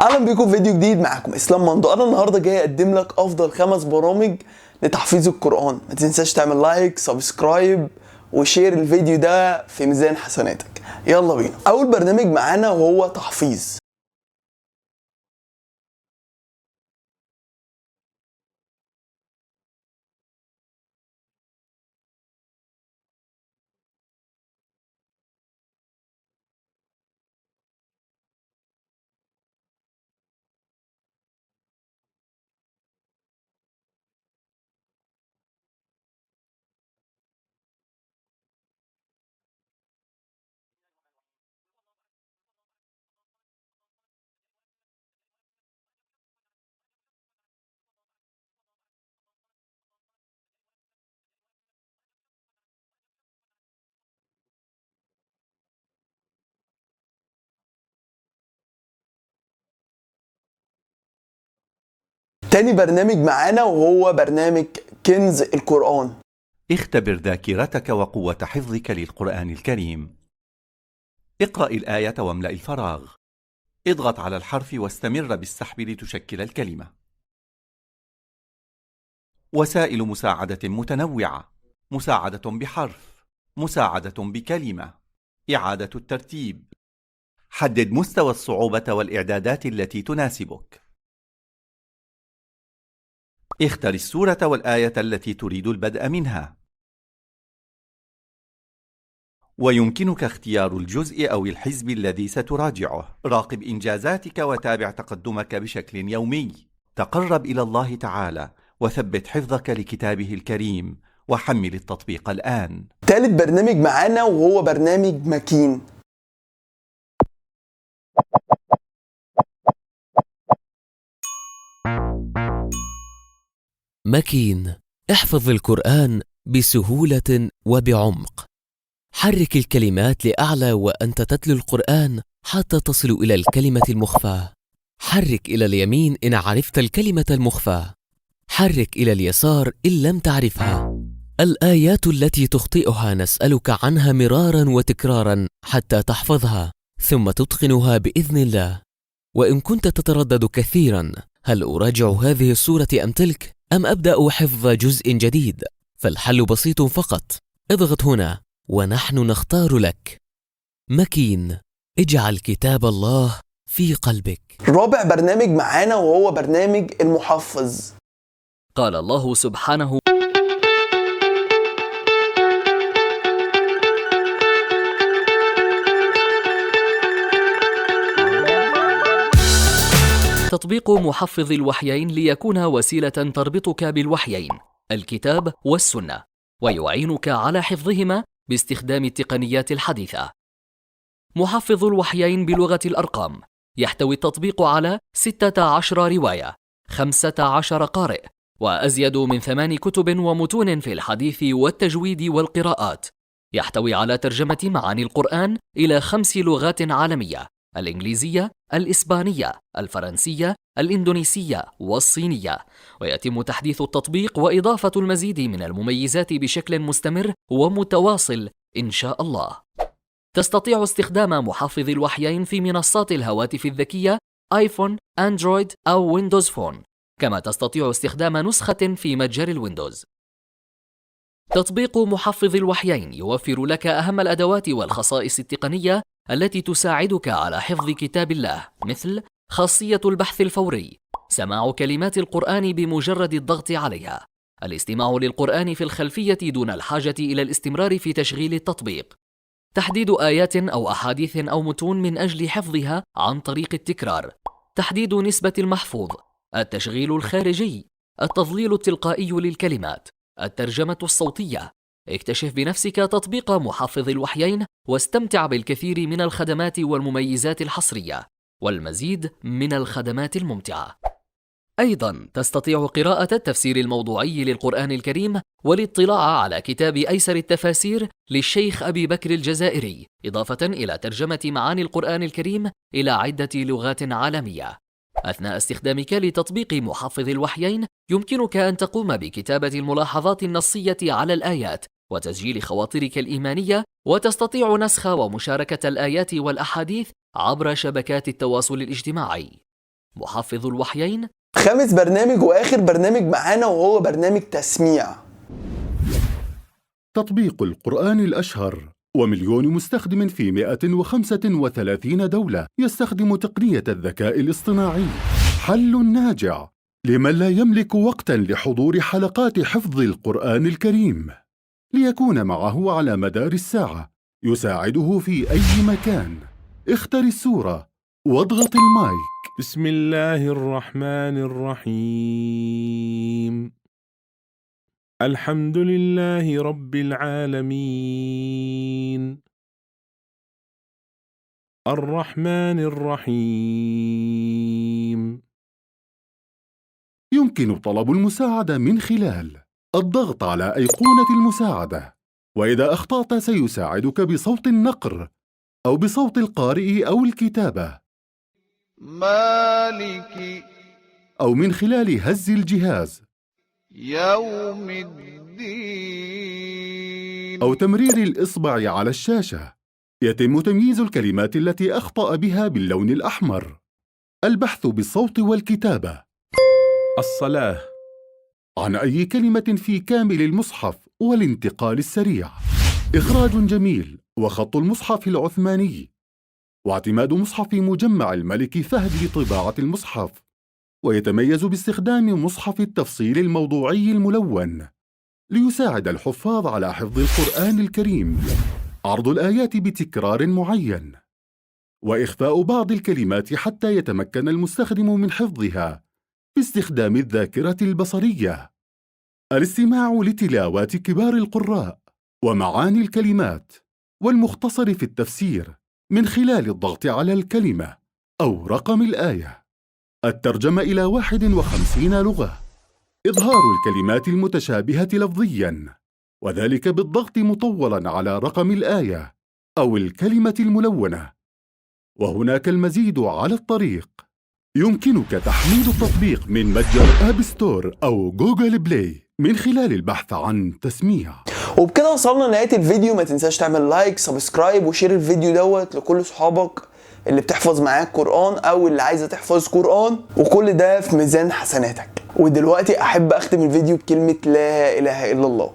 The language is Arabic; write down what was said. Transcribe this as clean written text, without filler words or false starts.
اهلا بيكم في فيديو جديد. معاكم اسلام مندو. انا النهارده جاي اقدم لك افضل 5 برامج لتحفيظ القرآن. ما تنساش تعمل لايك، سبسكرايب وشير الفيديو ده في ميزان حسناتك. يلا بينا. اول برنامج معانا وهو تحفيظ. تاني برنامج معانا وهو برنامج كنز القرآن. اختبر ذاكرتك وقوة حفظك للقرآن الكريم. اقرأ الآية واملأ الفراغ. اضغط على الحرف واستمر بالسحب لتشكل الكلمة. وسائل مساعدة متنوعة: مساعدة بحرف، مساعدة بكلمة، إعادة الترتيب. حدد مستوى الصعوبة والإعدادات التي تناسبك. اختر السورة والآية التي تريد البدء منها، ويمكنك اختيار الجزء أو الحزب الذي ستراجعه. راقب إنجازاتك وتابع تقدمك بشكل يومي. تقرب إلى الله تعالى وثبت حفظك لكتابه الكريم، وحمل التطبيق الآن. تالت برنامج معانا وهو برنامج مكين. مكين. احفظ القرآن بسهولة وبعمق. حرك الكلمات لأعلى وأنت تتلو القرآن حتى تصل إلى الكلمة المخفاة. حرك إلى اليمين إن عرفت الكلمة المخفاة. حرك إلى اليسار إن لم تعرفها. الآيات التي تخطئها نسألك عنها مرارا وتكرارا حتى تحفظها، ثم تتقنها بإذن الله. وإن كنت تتردد كثيرا، هل أراجع هذه السورة أم تلك، أم أبدأ حفظ جزء جديد؟ فالحل بسيط فقط. اضغط هنا ونحن نختار لك. مكين. اجعل كتاب الله في قلبك. رابع برنامج معانا وهو برنامج المحفظ. قال الله سبحانه: تطبيق محفظ الوحيين ليكون وسيلة تربطك بالوحيين، الكتاب والسنة، ويعينك على حفظهما باستخدام التقنيات الحديثة. محفظ الوحيين بلغة الأرقام يحتوي التطبيق على 16 رواية، 15 قارئ، وأزيد من 8 كتب ومتون في الحديث والتجويد والقراءات. يحتوي على ترجمة معاني القرآن إلى 5 لغات عالمية: الإنجليزية، الإسبانية، الفرنسية، الإندونيسية والصينية. ويتم تحديث التطبيق وإضافة المزيد من المميزات بشكل مستمر ومتواصل إن شاء الله. تستطيع استخدام محفظ الوحيين في منصات الهواتف الذكية آيفون، أندرويد أو ويندوز فون، كما تستطيع استخدام نسخة في متجر الويندوز. تطبيق محفظ الوحيين يوفر لك أهم الأدوات والخصائص التقنية التي تساعدك على حفظ كتاب الله، مثل خاصية البحث الفوري، سماع كلمات القرآن بمجرد الضغط عليها، الاستماع للقرآن في الخلفية دون الحاجة إلى الاستمرار في تشغيل التطبيق، تحديد آيات أو أحاديث أو متون من أجل حفظها عن طريق التكرار، تحديد نسبة المحفوظ، التشغيل الخارجي، التظليل التلقائي للكلمات، الترجمة الصوتية. اكتشف بنفسك تطبيق محفظ الوحيين واستمتع بالكثير من الخدمات والمميزات الحصرية والمزيد من الخدمات الممتعة. أيضاً تستطيع قراءة التفسير الموضوعي للقرآن الكريم والاطلاع على كتاب أيسر التفاسير للشيخ أبي بكر الجزائري، إضافة إلى ترجمة معاني القرآن الكريم إلى عدة لغات عالمية. أثناء استخدامك لتطبيق محفظ الوحيين يمكنك أن تقوم بكتابة الملاحظات النصية على الآيات وتسجيل خواطرك الإيمانية، وتستطيع نسخ ومشاركة الآيات والأحاديث عبر شبكات التواصل الاجتماعي. محفظ الوحيين. خامس برنامج وآخر برنامج معانا وهو برنامج تسميع. تطبيق القرآن الأشهر، ومليون مستخدم في 135 دولة يستخدم تقنية الذكاء الاصطناعي. حل ناجع لمن لا يملك وقتاً لحضور حلقات حفظ القرآن الكريم، ليكون معه على مدار الساعة، يساعده في أي مكان. اختر السورة واضغط المايك. بسم الله الرحمن الرحيم. الحمد لله رب العالمين. الرحمن الرحيم. يمكن طلب المساعدة من خلال الضغط على أيقونة المساعدة، وإذا أخطأت سيساعدك بصوت النقر أو بصوت القارئ أو الكتابة، مالك أو من خلال هز الجهاز يوم الدين، أو تمرير الإصبع على الشاشة. يتم تمييز الكلمات التي أخطأ بها باللون الأحمر، البحث بالصوت والكتابة، الصلاة، عن أي كلمة في كامل المصحف، والانتقال السريع، إخراج جميل وخط المصحف العثماني، واعتماد مصحف مجمع الملك فهد لطباعة المصحف، ويتميز باستخدام مصحف التفصيل الموضوعي الملون ليساعد الحفاظ على حفظ القرآن الكريم، عرض الآيات بتكرار معين، وإخفاء بعض الكلمات حتى يتمكن المستخدم من حفظها باستخدام الذاكرة البصرية، الاستماع لتلاوات كبار القراء ومعاني الكلمات، والمختصر في التفسير من خلال الضغط على الكلمة أو رقم الآية، الترجمة إلى 51 لغة، إظهار الكلمات المتشابهة لفظياً، وذلك بالضغط مطولاً على رقم الآية أو الكلمة الملونة. وهناك المزيد على الطريق. يمكنك تحميل التطبيق من متجر آب ستور أو جوجل بلاي من خلال البحث عن تسميع. وبكده وصلنا لنهاية الفيديو. ما تنساش تعمل لايك، سبسكرايب، وشير الفيديو دوت لكل صحابك اللي بتحفظ معاك قرآن او اللي عايزة تحفظ قرآن، وكل ده في ميزان حسناتك. ودلوقتي احب اختم الفيديو بكلمة لا اله الا الله.